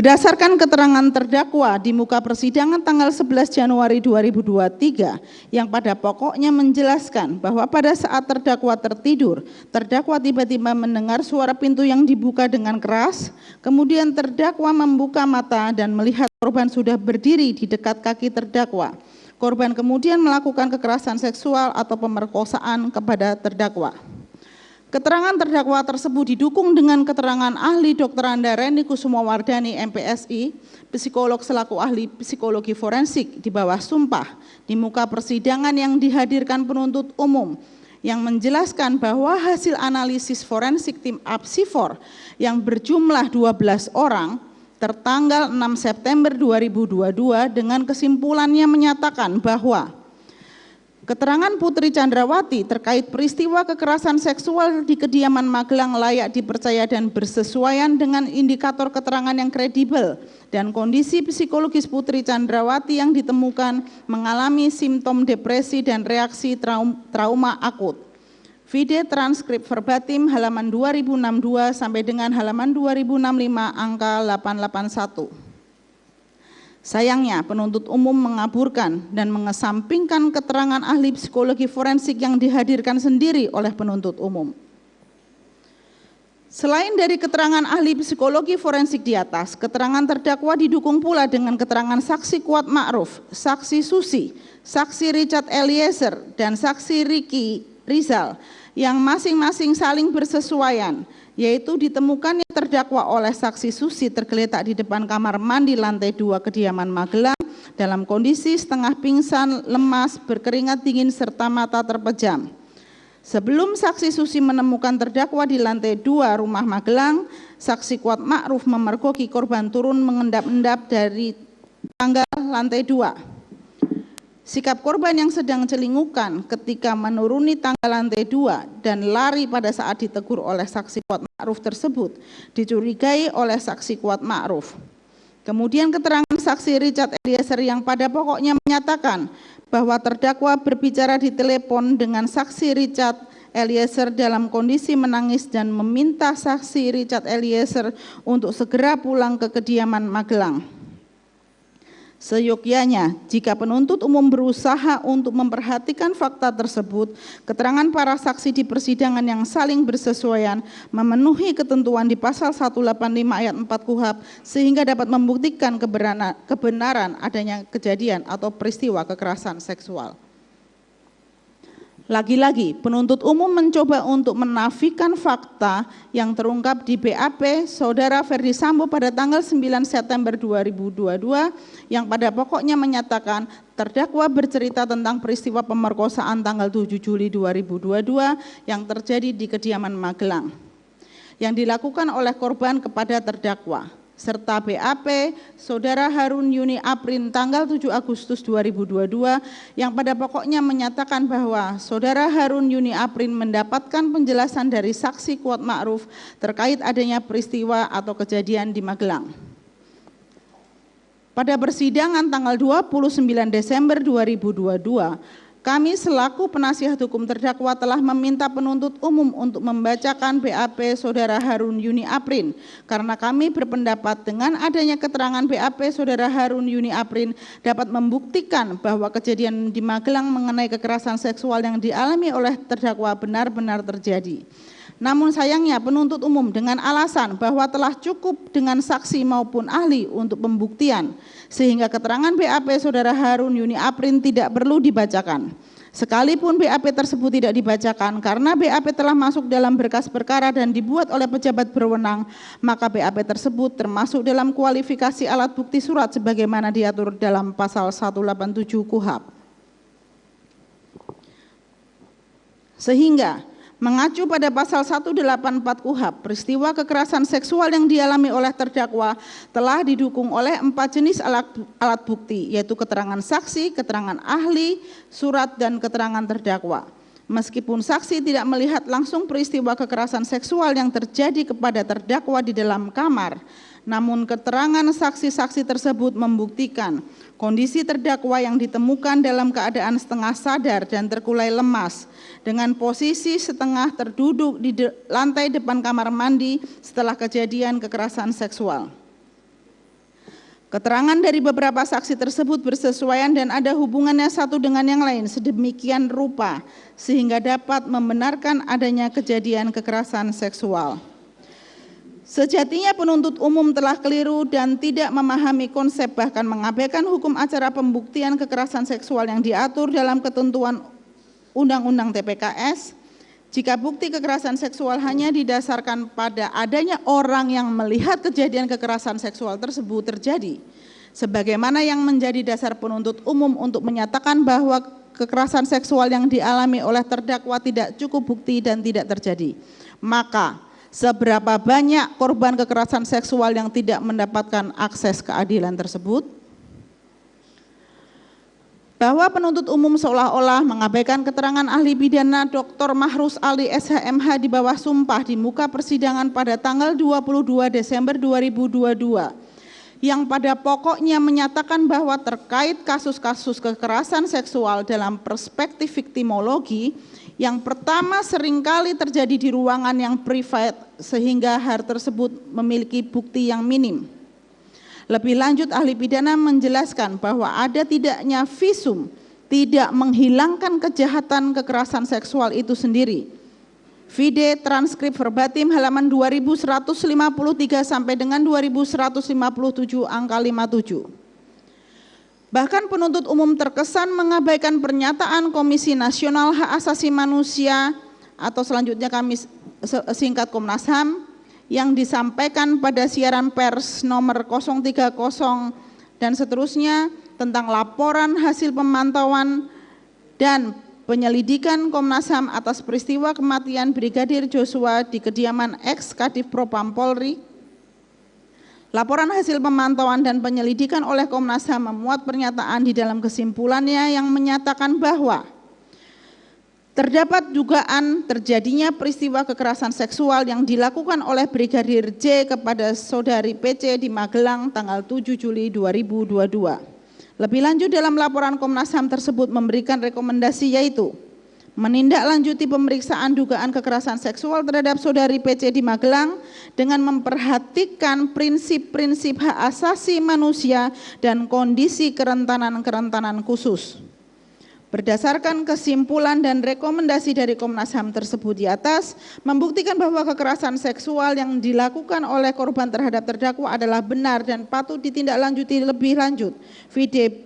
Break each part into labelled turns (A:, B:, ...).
A: Berdasarkan keterangan terdakwa di muka persidangan tanggal 11 Januari 2023 yang pada pokoknya menjelaskan bahwa pada saat terdakwa tertidur, terdakwa tiba-tiba mendengar suara pintu yang dibuka dengan keras, kemudian terdakwa membuka mata dan melihat korban sudah berdiri di dekat kaki terdakwa. Korban kemudian melakukan kekerasan seksual atau pemerkosaan kepada terdakwa. Keterangan terdakwa tersebut didukung dengan keterangan ahli Dr. Anda Reni Kusumawardani MPSI, psikolog selaku ahli psikologi forensik di bawah sumpah di muka persidangan yang dihadirkan penuntut umum yang menjelaskan bahwa hasil analisis forensik tim Apsifor yang berjumlah 12 orang tertanggal 6 September 2022 dengan kesimpulannya menyatakan bahwa keterangan Putri Chandrawati terkait peristiwa kekerasan seksual di kediaman Magelang layak dipercaya dan bersesuaian dengan indikator keterangan yang kredibel dan kondisi psikologis Putri Chandrawati yang ditemukan mengalami simptom depresi dan reaksi trauma akut. Vide transkrip verbatim halaman 2062 sampai dengan halaman 2065 angka 881. Sayangnya penuntut umum mengaburkan dan mengesampingkan keterangan ahli psikologi forensik yang dihadirkan sendiri oleh penuntut umum. Selain dari keterangan ahli psikologi forensik di atas, keterangan terdakwa didukung pula dengan keterangan saksi Kuat Ma'ruf, saksi Susi, saksi Richard Eliezer, dan saksi Ricky Rizal yang masing-masing saling bersesuaian, yaitu ditemukannya terdakwa oleh saksi Susi tergeletak di depan kamar mandi lantai 2 kediaman Magelang dalam kondisi setengah pingsan, lemas, berkeringat dingin serta mata terpejam. Sebelum saksi Susi menemukan terdakwa di lantai 2 rumah Magelang, saksi Kuat Ma'ruf memergoki korban turun mengendap-endap dari tangga lantai 2. Sikap korban yang sedang celingukan ketika menuruni tangga lantai 2 dan lari pada saat ditegur oleh saksi Kuat Ma'ruf tersebut dicurigai oleh saksi Kuat Ma'ruf. Kemudian keterangan saksi Richard Eliezer yang pada pokoknya menyatakan bahwa terdakwa berbicara di telepon dengan saksi Richard Eliezer dalam kondisi menangis dan meminta saksi Richard Eliezer untuk segera pulang ke kediaman Magelang. Seyogyanya, jika penuntut umum berusaha untuk memperhatikan fakta tersebut, keterangan para saksi di persidangan yang saling bersesuaian memenuhi ketentuan di pasal 185 ayat 4 KUHP sehingga dapat membuktikan kebenaran adanya kejadian atau peristiwa kekerasan seksual. Lagi-lagi, penuntut umum mencoba untuk menafikan fakta yang terungkap di BAP Saudara Ferdi Sambo pada tanggal 9 September 2022 yang pada pokoknya menyatakan terdakwa bercerita tentang peristiwa pemerkosaan tanggal 7 Juli 2022 yang terjadi di kediaman Magelang yang dilakukan oleh korban kepada terdakwa, serta BAP Saudara Harun Yuni Aprin tanggal 7 Agustus 2022 yang pada pokoknya menyatakan bahwa Saudara Harun Yuni Aprin mendapatkan penjelasan dari saksi Kuat Ma'ruf terkait adanya peristiwa atau kejadian di Magelang. Pada persidangan tanggal 29 Desember 2022, kami selaku penasihat hukum terdakwa telah meminta penuntut umum untuk membacakan BAP Saudara Harun Yuni Aprin karena kami berpendapat dengan adanya keterangan BAP Saudara Harun Yuni Aprin dapat membuktikan bahwa kejadian di Magelang mengenai kekerasan seksual yang dialami oleh terdakwa benar-benar terjadi. Namun sayangnya penuntut umum dengan alasan bahwa telah cukup dengan saksi maupun ahli untuk pembuktian sehingga keterangan BAP Saudara Harun Yuni Aprin tidak perlu dibacakan. Sekalipun BAP tersebut tidak dibacakan karena BAP telah masuk dalam berkas perkara dan dibuat oleh pejabat berwenang, maka BAP tersebut termasuk dalam kualifikasi alat bukti surat sebagaimana diatur dalam pasal 187 KUHP. Sehingga mengacu pada pasal 184 KUHP, peristiwa kekerasan seksual yang dialami oleh terdakwa telah didukung oleh 4 jenis alat bukti, yaitu keterangan saksi, keterangan ahli, surat, dan keterangan terdakwa. Meskipun saksi tidak melihat langsung peristiwa kekerasan seksual yang terjadi kepada terdakwa di dalam kamar, namun keterangan saksi-saksi tersebut membuktikan kondisi terdakwa yang ditemukan dalam keadaan setengah sadar dan terkulai lemas dengan posisi setengah terduduk di lantai depan kamar mandi setelah kejadian kekerasan seksual. Keterangan dari beberapa saksi tersebut bersesuaian dan ada hubungannya satu dengan yang lain sedemikian rupa sehingga dapat membenarkan adanya kejadian kekerasan seksual. Sejatinya penuntut umum telah keliru dan tidak memahami konsep bahkan mengabaikan hukum acara pembuktian kekerasan seksual yang diatur dalam ketentuan Undang-Undang TPKS. Jika bukti kekerasan seksual hanya didasarkan pada adanya orang yang melihat kejadian kekerasan seksual tersebut terjadi, sebagaimana yang menjadi dasar penuntut umum untuk menyatakan bahwa kekerasan seksual yang dialami oleh terdakwa tidak cukup bukti dan tidak terjadi, maka seberapa banyak korban kekerasan seksual yang tidak mendapatkan akses keadilan tersebut? Bahwa penuntut umum seolah-olah mengabaikan keterangan ahli pidana Dr. Mahrus Ali SHMH di bawah sumpah di muka persidangan pada tanggal 22 Desember 2022 yang pada pokoknya menyatakan bahwa terkait kasus-kasus kekerasan seksual dalam perspektif viktimologi, yang pertama seringkali terjadi di ruangan yang privat sehingga hal tersebut memiliki bukti yang minim. Lebih lanjut ahli pidana menjelaskan bahwa ada tidaknya visum tidak menghilangkan kejahatan kekerasan seksual itu sendiri. Vide transkrip verbatim halaman 2153 sampai dengan 2157 angka 57. Bahkan penuntut umum terkesan mengabaikan pernyataan Komisi Nasional Hak Asasi Manusia atau selanjutnya kami singkat Komnas HAM yang disampaikan pada siaran pers nomor 030 dan seterusnya tentang laporan hasil pemantauan dan penyelidikan Komnas HAM atas peristiwa kematian Brigadir Joshua di kediaman ex-Kadif Propam Polri. Laporan hasil pemantauan dan penyelidikan oleh Komnas HAM memuat pernyataan di dalam kesimpulannya yang menyatakan bahwa terdapat dugaan terjadinya peristiwa kekerasan seksual yang dilakukan oleh Brigadir J kepada saudari PC di Magelang tanggal 7 Juli 2022. Lebih lanjut dalam laporan Komnas HAM tersebut memberikan rekomendasi yaitu menindaklanjuti pemeriksaan dugaan kekerasan seksual terhadap saudari PC di Magelang dengan memperhatikan prinsip-prinsip hak asasi manusia dan kondisi kerentanan khusus. Berdasarkan kesimpulan dan rekomendasi dari Komnas HAM tersebut di atas, membuktikan bahwa kekerasan seksual yang dilakukan oleh korban terhadap terdakwa adalah benar dan patut ditindaklanjuti lebih lanjut. Vide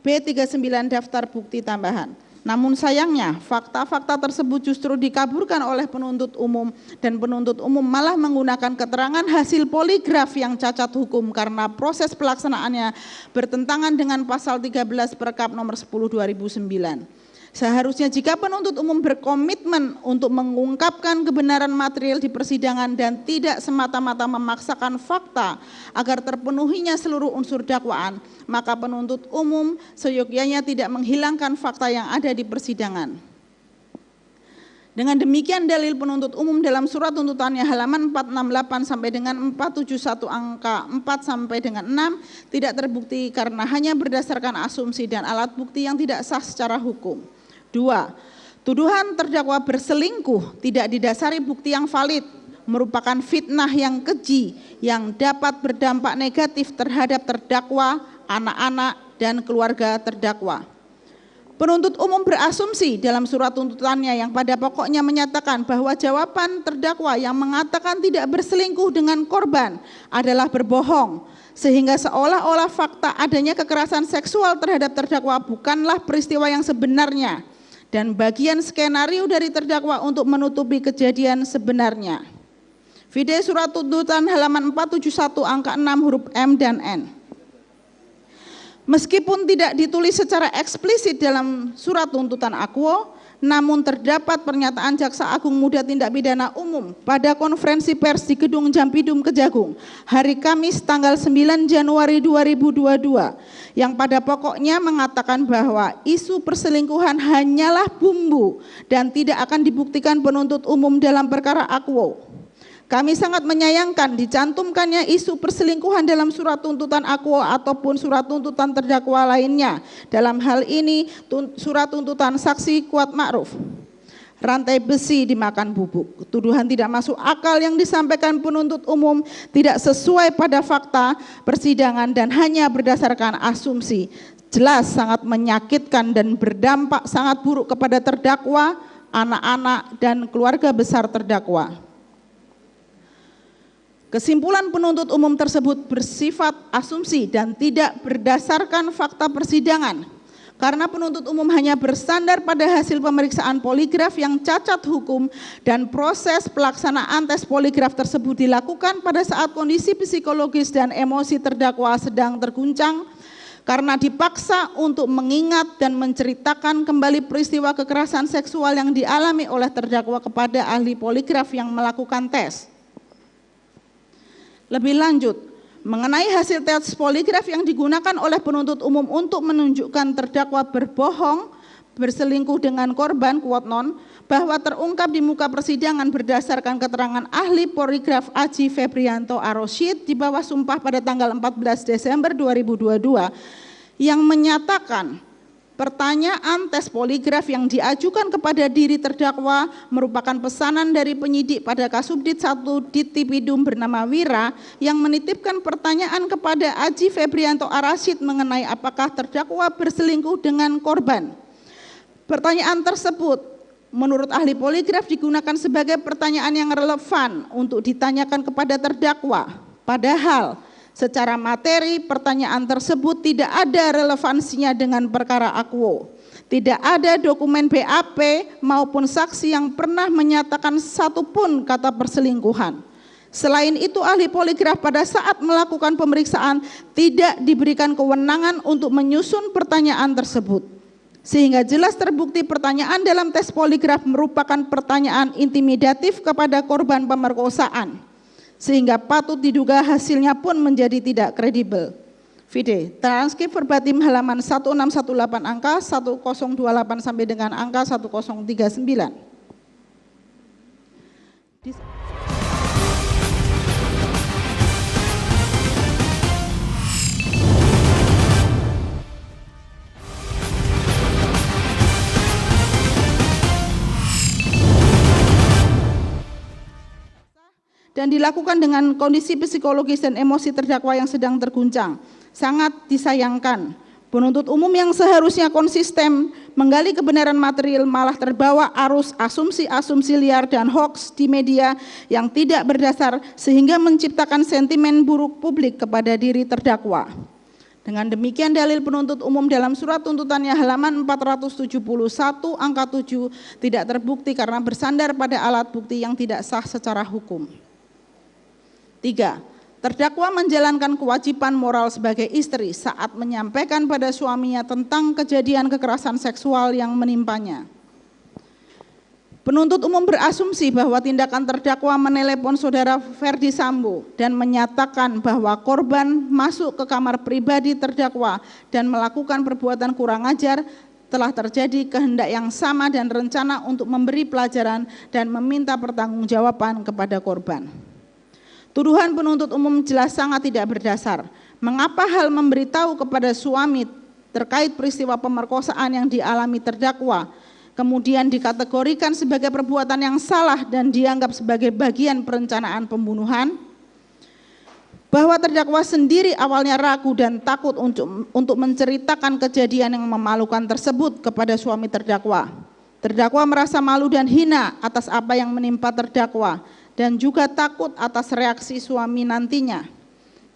A: B39 daftar bukti tambahan. Namun sayangnya fakta-fakta tersebut justru dikaburkan oleh penuntut umum dan penuntut umum malah menggunakan keterangan hasil poligraf yang cacat hukum karena proses pelaksanaannya bertentangan dengan pasal 13 Perkap nomor 10 2009. Seharusnya jika penuntut umum berkomitmen untuk mengungkapkan kebenaran material di persidangan dan tidak semata-mata memaksakan fakta agar terpenuhinya seluruh unsur dakwaan, maka penuntut umum seyogyanya tidak menghilangkan fakta yang ada di persidangan. Dengan demikian dalil penuntut umum dalam surat tuntutannya halaman 468 sampai dengan 471 angka 4 sampai dengan 6 tidak terbukti karena hanya berdasarkan asumsi dan alat bukti yang tidak sah secara hukum. 2. Tuduhan terdakwa berselingkuh tidak didasari bukti yang valid, merupakan fitnah yang keji yang dapat berdampak negatif terhadap terdakwa, anak-anak, dan keluarga terdakwa. Penuntut umum berasumsi dalam surat tuntutannya yang pada pokoknya menyatakan bahwa jawaban terdakwa yang mengatakan tidak berselingkuh dengan korban adalah berbohong, sehingga seolah-olah fakta adanya kekerasan seksual terhadap terdakwa bukanlah peristiwa yang sebenarnya dan bagian skenario dari terdakwa untuk menutupi kejadian sebenarnya. Vide surat tuntutan halaman 471 angka 6 huruf M dan N. Meskipun tidak ditulis secara eksplisit dalam surat tuntutan Akwo, namun terdapat pernyataan Jaksa Agung Muda Tindak Pidana Umum pada konferensi pers di Gedung Jampidum Kejagung hari Kamis tanggal 9 Januari 2022 yang pada pokoknya mengatakan bahwa isu perselingkuhan hanyalah bumbu dan tidak akan dibuktikan penuntut umum dalam perkara Akwo. Kami sangat menyayangkan dicantumkannya isu perselingkuhan dalam surat tuntutan Akwo ataupun surat tuntutan terdakwa lainnya. Dalam hal ini surat tuntutan saksi Kuat Ma'ruf. rantai besi dimakan bubuk. Tuduhan tidak masuk akal yang disampaikan penuntut umum tidak sesuai pada fakta persidangan dan hanya berdasarkan asumsi. Jelas sangat menyakitkan dan berdampak sangat buruk kepada terdakwa, anak-anak, dan keluarga besar terdakwa. Kesimpulan penuntut umum tersebut bersifat asumsi dan tidak berdasarkan fakta persidangan. Karena penuntut umum hanya bersandar pada hasil pemeriksaan poligraf yang cacat hukum dan proses pelaksanaan tes poligraf tersebut dilakukan pada saat kondisi psikologis dan emosi terdakwa sedang terguncang karena dipaksa untuk mengingat dan menceritakan kembali peristiwa kekerasan seksual yang dialami oleh terdakwa kepada ahli poligraf yang melakukan tes. Lebih lanjut, mengenai hasil tes poligraf yang digunakan oleh penuntut umum untuk menunjukkan terdakwa berbohong, berselingkuh dengan korban, quote non, bahwa terungkap di muka persidangan berdasarkan keterangan ahli poligraf Aji Febrianto Arosyid di bawah sumpah pada tanggal 14 Desember 2022 yang menyatakan pertanyaan tes poligraf yang diajukan kepada diri terdakwa merupakan pesanan dari penyidik pada Kasubdit 1 Dittipidum bernama Wira yang menitipkan pertanyaan kepada Aji Febrianto Arosyid mengenai apakah terdakwa berselingkuh dengan korban. Pertanyaan tersebut menurut ahli poligraf digunakan sebagai pertanyaan yang relevan untuk ditanyakan kepada terdakwa. Padahal secara materi pertanyaan tersebut tidak ada relevansinya dengan perkara akuo. Tidak ada dokumen BAP maupun saksi yang pernah menyatakan satupun kata perselingkuhan. Selain itu ahli poligraf pada saat melakukan pemeriksaan tidak diberikan kewenangan untuk menyusun pertanyaan tersebut. Sehingga jelas terbukti pertanyaan dalam tes poligraf merupakan pertanyaan intimidatif kepada korban pemerkosaan. Sehingga patut diduga hasilnya pun menjadi tidak kredibel. Vide, transkrip verbatim halaman 1618 angka 1028 sampai dengan angka 1039. Dan dilakukan dengan kondisi psikologis dan emosi terdakwa yang sedang terguncang. Sangat disayangkan, penuntut umum yang seharusnya konsisten menggali kebenaran material malah terbawa arus asumsi-asumsi liar dan hoaks di media yang tidak berdasar sehingga menciptakan sentimen buruk publik kepada diri terdakwa. Dengan demikian dalil penuntut umum dalam surat tuntutannya halaman 471 angka 7 tidak terbukti karena bersandar pada alat bukti yang tidak sah secara hukum. 3. Terdakwa menjalankan kewajiban moral sebagai istri saat menyampaikan pada suaminya tentang kejadian kekerasan seksual yang menimpanya. Penuntut umum berasumsi bahwa tindakan terdakwa menelepon saudara Ferdi Sambo dan menyatakan bahwa korban masuk ke kamar pribadi terdakwa dan melakukan perbuatan kurang ajar telah terjadi kehendak yang sama dan rencana untuk memberi pelajaran dan meminta pertanggungjawaban kepada korban. Tuduhan penuntut umum jelas sangat tidak berdasar. Mengapa hal memberitahu kepada suami terkait peristiwa pemerkosaan yang dialami terdakwa, kemudian dikategorikan sebagai perbuatan yang salah dan dianggap sebagai bagian perencanaan pembunuhan? Bahwa terdakwa sendiri awalnya ragu dan takut untuk menceritakan kejadian yang memalukan tersebut kepada suami terdakwa. Terdakwa merasa malu dan hina atas apa yang menimpa terdakwa, dan juga takut atas reaksi suami nantinya.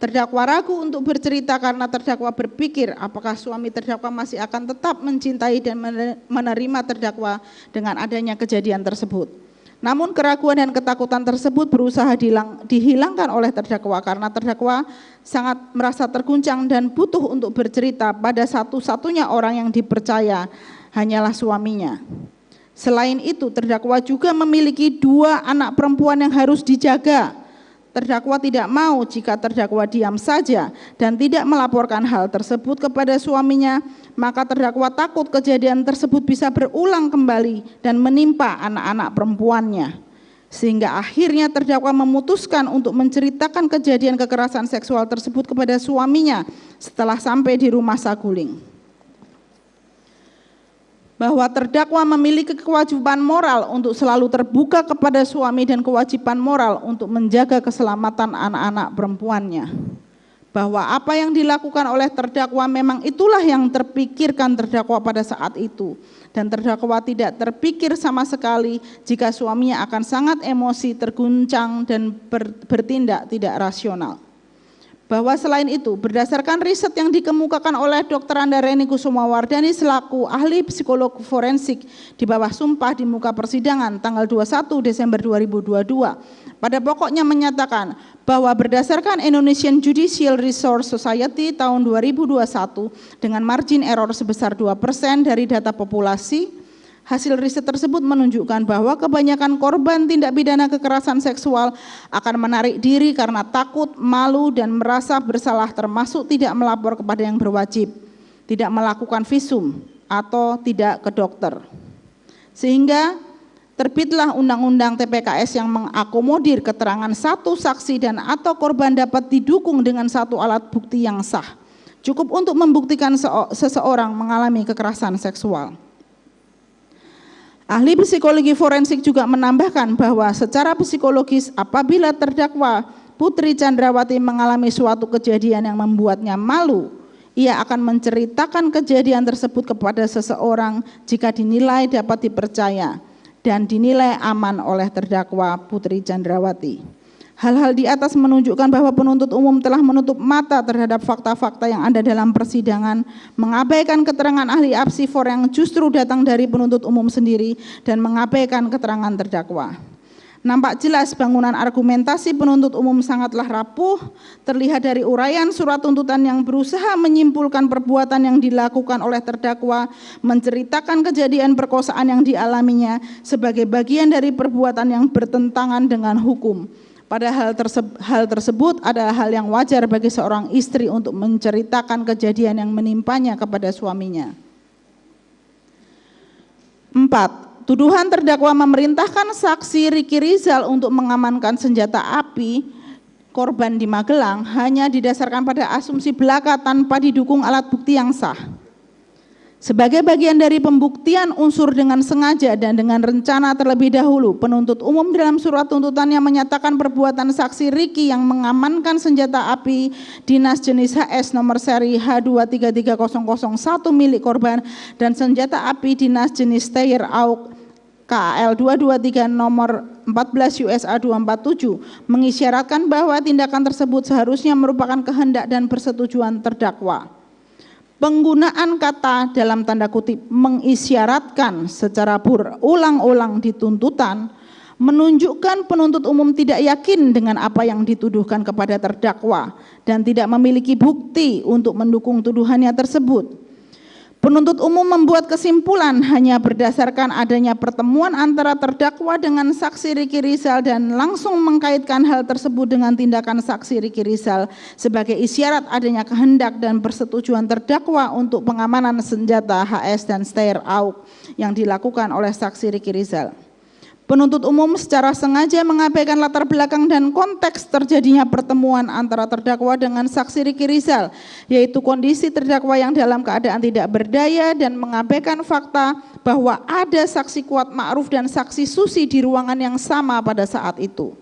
A: Terdakwa ragu untuk bercerita karena terdakwa berpikir apakah suami terdakwa masih akan tetap mencintai dan menerima terdakwa dengan adanya kejadian tersebut. Namun keraguan dan ketakutan tersebut berusaha dihilangkan oleh terdakwa karena terdakwa sangat merasa terguncang dan butuh untuk bercerita pada satu-satunya orang yang dipercaya, hanyalah suaminya. Selain itu, terdakwa juga memiliki 2 anak perempuan yang harus dijaga. Terdakwa tidak mau jika terdakwa diam saja dan tidak melaporkan hal tersebut kepada suaminya, maka terdakwa takut kejadian tersebut bisa berulang kembali dan menimpa anak-anak perempuannya. Sehingga akhirnya terdakwa memutuskan untuk menceritakan kejadian kekerasan seksual tersebut kepada suaminya setelah sampai di rumah saguling. bahwa terdakwa memiliki kewajiban moral untuk selalu terbuka kepada suami dan kewajiban moral untuk menjaga keselamatan anak-anak perempuannya. Bahwa apa yang dilakukan oleh terdakwa memang itulah yang terpikirkan terdakwa pada saat itu. Dan terdakwa tidak terpikir sama sekali jika suaminya akan sangat emosi, terguncang, dan bertindak tidak rasional. Bahwa selain itu, berdasarkan riset yang dikemukakan oleh Dr. Andareni Kusumawardhani selaku ahli psikolog forensik di bawah sumpah di muka persidangan tanggal 21 Desember 2022, pada pokoknya menyatakan bahwa berdasarkan Indonesian Judicial Resource Society tahun 2021 dengan margin error sebesar 2% dari data populasi, hasil riset tersebut menunjukkan bahwa kebanyakan korban tindak pidana kekerasan seksual akan menarik diri karena takut, malu, dan merasa bersalah, termasuk tidak melapor kepada yang berwajib, tidak melakukan visum, atau tidak ke dokter. Sehingga terbitlah Undang-Undang TPKS yang mengakomodir keterangan satu saksi dan atau korban dapat didukung dengan satu alat bukti yang sah, cukup untuk membuktikan seseorang mengalami kekerasan seksual. Ahli psikologi forensik juga menambahkan bahwa secara psikologis apabila terdakwa Putri Chandrawati mengalami suatu kejadian yang membuatnya malu, ia akan menceritakan kejadian tersebut kepada seseorang jika dinilai dapat dipercaya dan dinilai aman oleh terdakwa Putri Chandrawati. Hal-hal di atas menunjukkan bahwa penuntut umum telah menutup mata terhadap fakta-fakta yang ada dalam persidangan, mengabaikan keterangan ahli apsifor yang justru datang dari penuntut umum sendiri, dan mengabaikan keterangan terdakwa. Nampak jelas bangunan argumentasi penuntut umum sangatlah rapuh, terlihat dari uraian surat tuntutan yang berusaha menyimpulkan perbuatan yang dilakukan oleh terdakwa, menceritakan kejadian perkosaan yang dialaminya sebagai bagian dari perbuatan yang bertentangan dengan hukum. Padahal hal tersebut adalah hal yang wajar bagi seorang istri untuk menceritakan kejadian yang menimpanya kepada suaminya. 4. Tuduhan terdakwa memerintahkan saksi Riki Rizal untuk mengamankan senjata api korban di Magelang hanya didasarkan pada asumsi belaka tanpa didukung alat bukti yang sah. Sebagai bagian dari pembuktian unsur dengan sengaja dan dengan rencana terlebih dahulu, penuntut umum dalam surat tuntutannya menyatakan perbuatan saksi Riki yang mengamankan senjata api dinas jenis HS nomor seri H233001 milik korban dan senjata api dinas jenis Steyr AUK KL 223 nomor 14 USA 247 mengisyaratkan bahwa tindakan tersebut seharusnya merupakan kehendak dan persetujuan terdakwa. Penggunaan kata dalam tanda kutip mengisyaratkan secara berulang-ulang di tuntutan menunjukkan penuntut umum tidak yakin dengan apa yang dituduhkan kepada terdakwa dan tidak memiliki bukti untuk mendukung tuduhannya tersebut. Penuntut umum membuat kesimpulan hanya berdasarkan adanya pertemuan antara terdakwa dengan saksi Riki Rizal dan langsung mengkaitkan hal tersebut dengan tindakan saksi Riki Rizal sebagai isyarat adanya kehendak dan persetujuan terdakwa untuk pengamanan senjata HS dan Steyr AUK yang dilakukan oleh saksi Riki Rizal. Penuntut umum secara sengaja mengabaikan latar belakang dan konteks terjadinya pertemuan antara terdakwa dengan saksi Riki Rizal, yaitu kondisi terdakwa yang dalam keadaan tidak berdaya dan mengabaikan fakta bahwa ada saksi Kuat Ma'ruf dan saksi Susi di ruangan yang sama pada saat itu.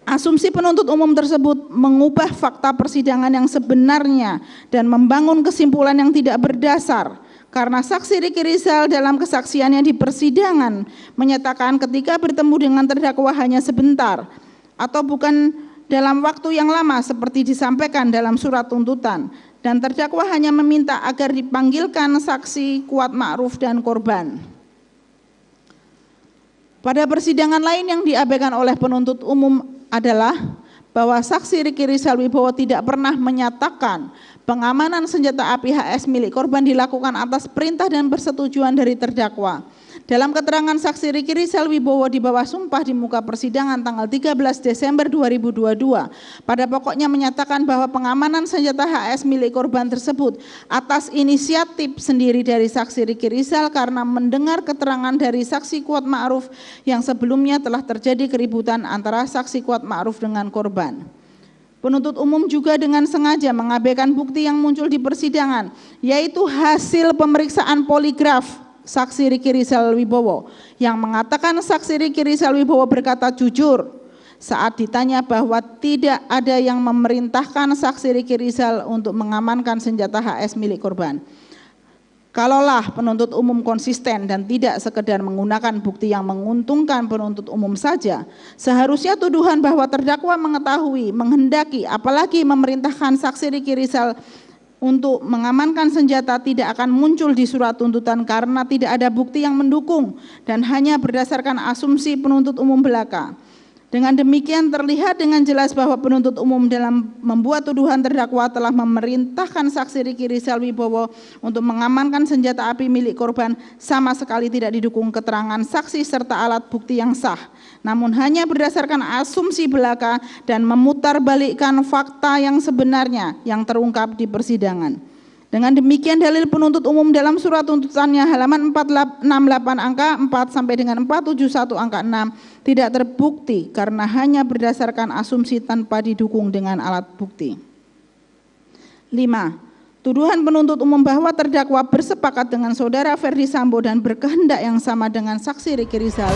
A: Asumsi penuntut umum tersebut mengubah fakta persidangan yang sebenarnya dan membangun kesimpulan yang tidak berdasar. Karena saksi Riki Rizal dalam kesaksiannya di persidangan menyatakan ketika bertemu dengan terdakwa hanya sebentar atau bukan dalam waktu yang lama seperti disampaikan dalam surat tuntutan, dan terdakwa hanya meminta agar dipanggilkan saksi Kuat Ma'ruf dan korban. Pada persidangan lain yang diabaikan oleh penuntut umum adalah bahwa saksi Riki Rizal Wibowo tidak pernah menyatakan pengamanan senjata api HS milik korban dilakukan atas perintah dan persetujuan dari terdakwa. Dalam keterangan saksi Riki Rizal Wibowo di bawah sumpah di muka persidangan tanggal 13 Desember 2022, pada pokoknya menyatakan bahwa pengamanan senjata HS milik korban tersebut atas inisiatif sendiri dari saksi Riki Rizal karena mendengar keterangan dari saksi Kuat Ma'ruf yang sebelumnya telah terjadi keributan antara saksi Kuat Ma'ruf dengan korban. Penuntut umum juga dengan sengaja mengabaikan bukti yang muncul di persidangan, yaitu hasil pemeriksaan poligraf saksi Riki Rizal Wibowo yang mengatakan saksi Riki Rizal Wibowo berkata jujur saat ditanya bahwa tidak ada yang memerintahkan saksi Riki Rizal untuk mengamankan senjata HS milik korban. Kalaulah penuntut umum konsisten dan tidak sekedar menggunakan bukti yang menguntungkan penuntut umum saja, seharusnya tuduhan bahwa terdakwa mengetahui, menghendaki, apalagi memerintahkan saksi Riki Rizal untuk mengamankan senjata tidak akan muncul di surat tuntutan karena tidak ada bukti yang mendukung dan hanya berdasarkan asumsi penuntut umum belaka. Dengan demikian terlihat dengan jelas bahwa penuntut umum dalam membuat tuduhan terdakwa telah memerintahkan saksi Riki Rizal Wibowo untuk mengamankan senjata api milik korban sama sekali tidak didukung keterangan saksi serta alat bukti yang sah, namun hanya berdasarkan asumsi belaka dan memutarbalikkan fakta yang sebenarnya yang terungkap di persidangan. Dengan demikian dalil penuntut umum dalam surat tuntutannya halaman 468 angka 4 sampai dengan 471 angka 6 tidak terbukti karena hanya berdasarkan asumsi tanpa didukung dengan alat bukti. 5. Tuduhan penuntut umum bahwa terdakwa bersepakat dengan saudara Ferdi Sambo dan berkehendak yang sama dengan saksi Riki Rizal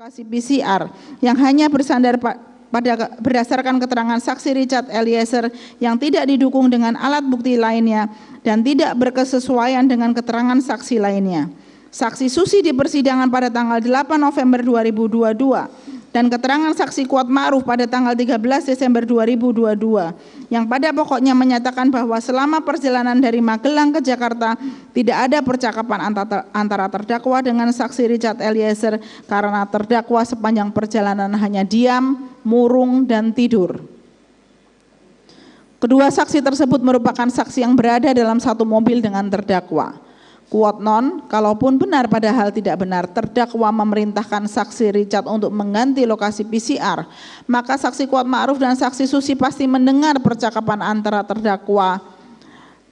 A: lokasi PCR yang hanya bersandar pada berdasarkan keterangan saksi Richard Eliezer yang tidak didukung dengan alat bukti lainnya dan tidak berkesesuaian dengan keterangan saksi lainnya. Saksi Susi di persidangan pada tanggal 8 November 2022 dan keterangan saksi Kuat Ma'ruf pada tanggal 13 Desember 2022 yang pada pokoknya menyatakan bahwa selama perjalanan dari Magelang ke Jakarta tidak ada percakapan antara terdakwa dengan saksi Richard Eliezer karena terdakwa sepanjang perjalanan hanya diam, murung, dan tidur. Kedua saksi tersebut merupakan saksi yang berada dalam satu mobil dengan terdakwa. Quote non, kalaupun benar padahal tidak benar, terdakwa memerintahkan saksi Richard untuk mengganti lokasi PCR, maka saksi Kuat Ma'ruf dan saksi Susi pasti mendengar percakapan antara terdakwa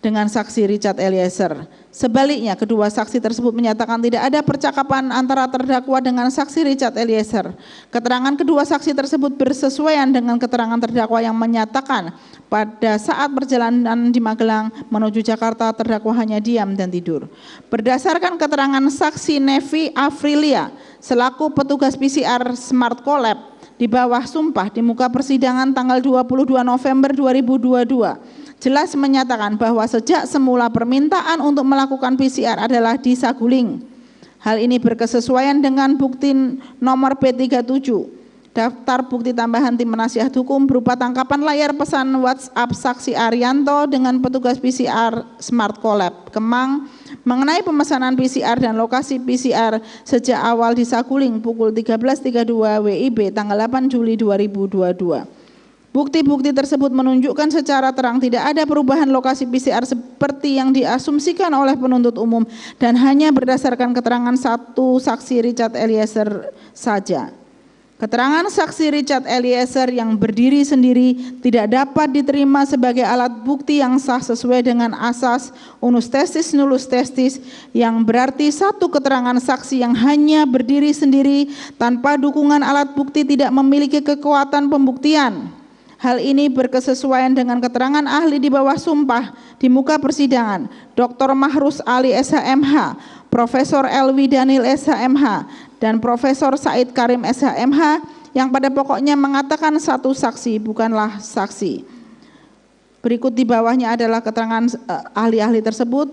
A: dengan saksi Richard Eliezer. Sebaliknya, kedua saksi tersebut menyatakan tidak ada percakapan antara terdakwa dengan saksi Richard Eliezer. Keterangan kedua saksi tersebut bersesuaian dengan keterangan terdakwa yang menyatakan pada saat perjalanan di Magelang menuju Jakarta terdakwa hanya diam dan tidur. Berdasarkan keterangan saksi Nevi Afrilia selaku petugas PCR Smart Collab di bawah sumpah di muka persidangan tanggal 22 November 2022 jelas menyatakan bahwa sejak semula permintaan untuk melakukan PCR adalah di Saguling. Hal ini berkesesuaian dengan bukti nomor P37, daftar bukti tambahan tim penasihat hukum berupa tangkapan layar pesan WhatsApp saksi Arianto dengan petugas PCR Smart Collab Kemang mengenai pemesanan PCR dan lokasi PCR sejak awal di Saguling pukul 13.32 WIB tanggal 8 Juli 2022. Bukti-bukti tersebut menunjukkan secara terang tidak ada perubahan lokasi PCR seperti yang diasumsikan oleh penuntut umum dan hanya berdasarkan keterangan satu saksi Richard Eliezer saja. Keterangan saksi Richard Eliezer yang berdiri sendiri tidak dapat diterima sebagai alat bukti yang sah sesuai dengan asas unus testis nullus testis yang berarti satu keterangan saksi yang hanya berdiri sendiri tanpa dukungan alat bukti tidak memiliki kekuatan pembuktian. Hal ini berkesesuaian dengan keterangan ahli di bawah sumpah di muka persidangan, Dr. Mahrus Ali SHMH, Profesor Elwi Daniel SHMH, dan Profesor Said Karim SHMH yang pada pokoknya mengatakan satu saksi bukanlah saksi. Berikut di bawahnya adalah keterangan ahli-ahli tersebut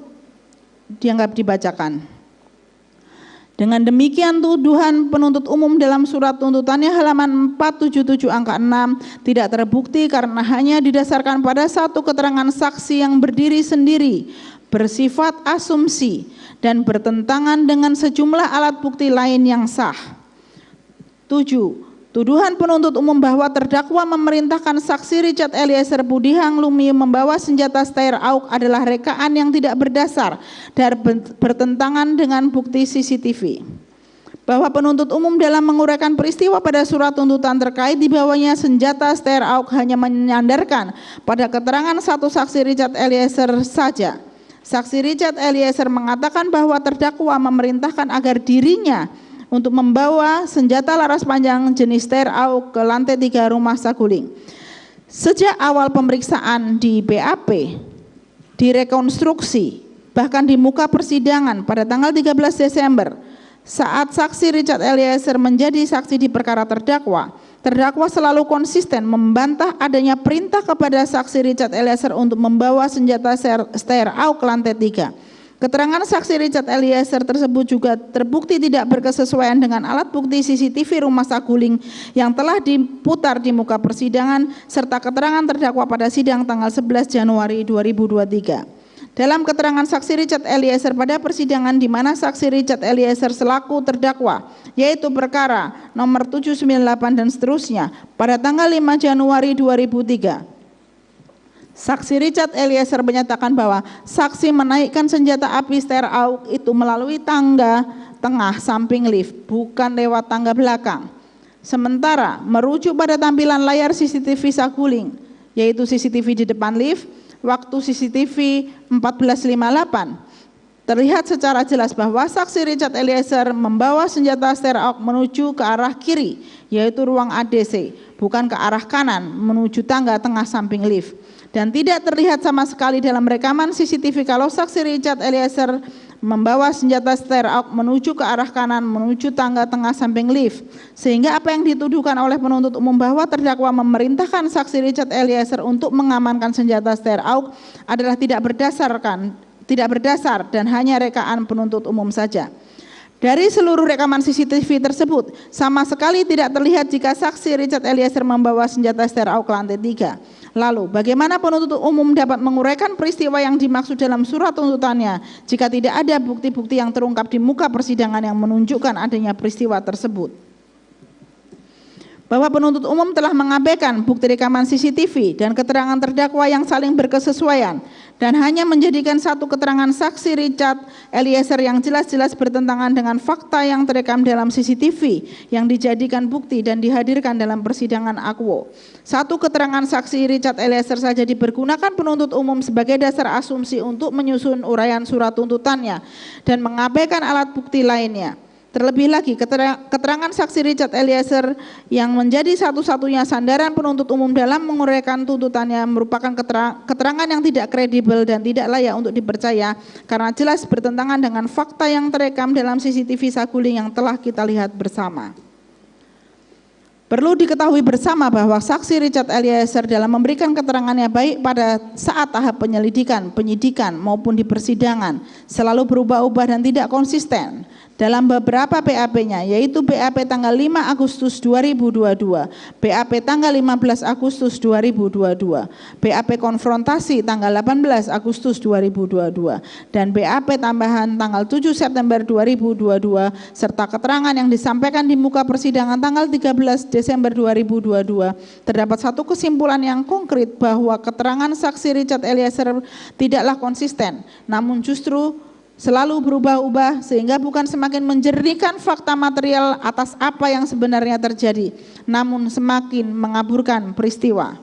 A: dianggap dibacakan. Dengan demikian tuduhan penuntut umum dalam surat tuntutannya halaman 477 angka 6 tidak terbukti karena hanya didasarkan pada satu keterangan saksi yang berdiri sendiri, bersifat asumsi dan bertentangan dengan sejumlah alat bukti lain yang sah. 7. Tuduhan penuntut umum bahwa terdakwa memerintahkan saksi Richard Eliezer Budihang Lumiu membawa senjata Steyr AUK adalah rekaan yang tidak berdasar dan bertentangan dengan bukti CCTV. Bahwa penuntut umum dalam menguraikan peristiwa pada surat tuntutan terkait dibawanya senjata Steyr AUK hanya menyandarkan pada keterangan satu saksi Richard Eliezer saja. Saksi Richard Eliezer mengatakan bahwa terdakwa memerintahkan agar dirinya untuk membawa senjata laras panjang jenis TR-AUK ke lantai 3 rumah Saguling. Sejak awal pemeriksaan di BAP, direkonstruksi, bahkan di muka persidangan pada tanggal 13 Desember, saat saksi Richard Eliezer menjadi saksi di perkara terdakwa selalu konsisten membantah adanya perintah kepada saksi Richard Eliezer untuk membawa senjata TR-AUK ke lantai 3. Keterangan saksi Richard Eliezer tersebut juga terbukti tidak berkesesuaian dengan alat bukti CCTV rumah Saguling yang telah diputar di muka persidangan serta keterangan terdakwa pada sidang tanggal 11 Januari 2023. Dalam keterangan saksi Richard Eliezer pada persidangan di mana saksi Richard Eliezer selaku terdakwa, yaitu perkara nomor 798 dan seterusnya, pada tanggal 5 Januari 2003. Saksi Richard Eliezer menyatakan bahwa saksi menaikkan senjata api TR-AUK itu melalui tangga tengah samping lift, bukan lewat tangga belakang. Sementara merujuk pada tampilan layar CCTV Saguling, yaitu CCTV di depan lift, waktu CCTV 14.58, terlihat secara jelas bahwa saksi Richard Eliezer membawa senjata TR-AUK menuju ke arah kiri, yaitu ruang ADC, bukan ke arah kanan menuju tangga tengah samping lift. Dan tidak terlihat sama sekali dalam rekaman CCTV kalau saksi Richard Eliezer membawa senjata TR-AUK menuju ke arah kanan menuju tangga tengah samping lift. Sehingga apa yang dituduhkan oleh penuntut umum bahwa terdakwa memerintahkan saksi Richard Eliezer untuk mengamankan senjata TR-AUK adalah tidak berdasar dan hanya rekaan penuntut umum saja. Dari seluruh rekaman CCTV tersebut, sama sekali tidak terlihat jika saksi Richard Eliezer membawa senjata TR-AUK ke lantai 3. Lalu, bagaimana penuntut umum dapat menguraikan peristiwa yang dimaksud dalam surat tuntutannya jika tidak ada bukti-bukti yang terungkap di muka persidangan yang menunjukkan adanya peristiwa tersebut? Bahwa penuntut umum telah mengabaikan bukti rekaman CCTV dan keterangan terdakwa yang saling berkesesuaian dan hanya menjadikan satu keterangan saksi Richard Eliezer yang jelas-jelas bertentangan dengan fakta yang terekam dalam CCTV yang dijadikan bukti dan dihadirkan dalam persidangan akwo. Satu keterangan saksi Richard Eliezer saja dipergunakan penuntut umum sebagai dasar asumsi untuk menyusun uraian surat tuntutannya dan mengabaikan alat bukti lainnya. Terlebih lagi, keterangan saksi Richard Eliezer yang menjadi satu-satunya sandaran penuntut umum dalam menguraikan tuntutannya merupakan keterangan yang tidak kredibel dan tidak layak untuk dipercaya karena jelas bertentangan dengan fakta yang terekam dalam CCTV Saguling yang telah kita lihat bersama. Perlu diketahui bersama bahwa saksi Richard Eliezer dalam memberikan keterangannya baik pada saat tahap penyelidikan, penyidikan maupun di persidangan selalu berubah-ubah dan tidak konsisten. Dalam beberapa BAP-nya, yaitu BAP tanggal 5 Agustus 2022, BAP tanggal 15 Agustus 2022, BAP konfrontasi tanggal 18 Agustus 2022, dan BAP tambahan tanggal 7 September 2022, serta keterangan yang disampaikan di muka persidangan tanggal 13 Desember 2022, terdapat satu kesimpulan yang konkret bahwa keterangan saksi Richard Eliezer tidaklah konsisten, namun justru selalu berubah-ubah sehingga bukan semakin menjernihkan fakta material atas apa yang sebenarnya terjadi, namun semakin mengaburkan peristiwa.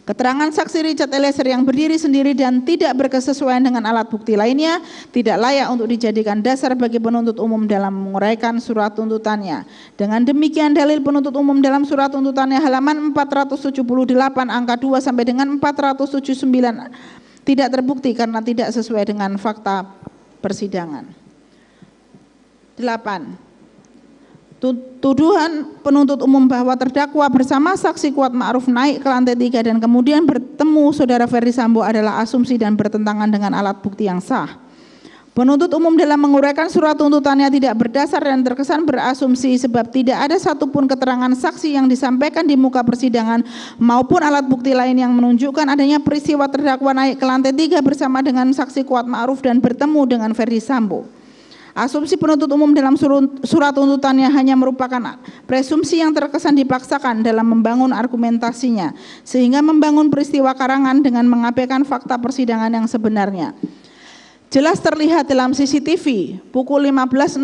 A: Keterangan saksi Richard Eliezer yang berdiri sendiri dan tidak berkesesuaian dengan alat bukti lainnya tidak layak untuk dijadikan dasar bagi penuntut umum dalam menguraikan surat tuntutannya. Dengan demikian dalil penuntut umum dalam surat tuntutannya halaman 478 angka 2 sampai dengan 479 tidak terbukti karena tidak sesuai dengan fakta persidangan. 8. Tuduhan penuntut umum bahwa terdakwa bersama saksi Kuat Ma'ruf naik ke lantai 3 dan kemudian bertemu saudara Ferdi Sambo adalah asumsi dan bertentangan dengan alat bukti yang sah. Penuntut umum dalam menguraikan surat tuntutannya tidak berdasar dan terkesan berasumsi sebab tidak ada satupun keterangan saksi yang disampaikan di muka persidangan maupun alat bukti lain yang menunjukkan adanya peristiwa terdakwa naik ke lantai 3 bersama dengan saksi Kuat Ma'ruf dan bertemu dengan Ferdi Sambo. Asumsi penuntut umum dalam surat tuntutannya hanya merupakan presumsi yang terkesan dipaksakan dalam membangun argumentasinya sehingga membangun peristiwa karangan dengan mengabaikan fakta persidangan yang sebenarnya. Jelas terlihat dalam CCTV pukul 15.00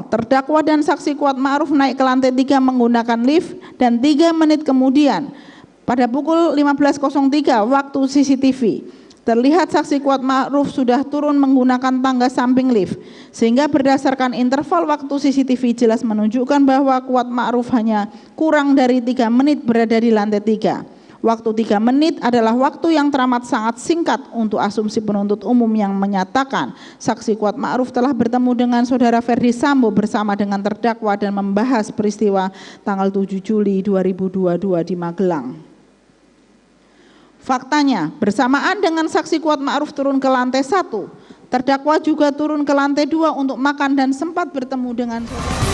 A: terdakwa dan saksi Kuat Ma'ruf naik ke lantai 3 menggunakan lift dan 3 menit kemudian pada pukul 15.03 waktu CCTV Terlihat saksi Kuat Ma'ruf sudah turun menggunakan tangga samping lift, sehingga berdasarkan interval waktu CCTV jelas menunjukkan bahwa Kuat Ma'ruf hanya kurang dari 3 menit berada di lantai 3. Waktu 3 menit adalah waktu yang teramat sangat singkat untuk asumsi penuntut umum yang menyatakan saksi Kuat Ma'ruf telah bertemu dengan saudara Ferdi Sambo bersama dengan terdakwa dan membahas peristiwa tanggal 7 Juli 2022 di Magelang. Faktanya, bersamaan dengan saksi Kuat Ma'ruf turun ke lantai 1, terdakwa juga turun ke lantai 2 untuk makan dan sempat bertemu dengan saudara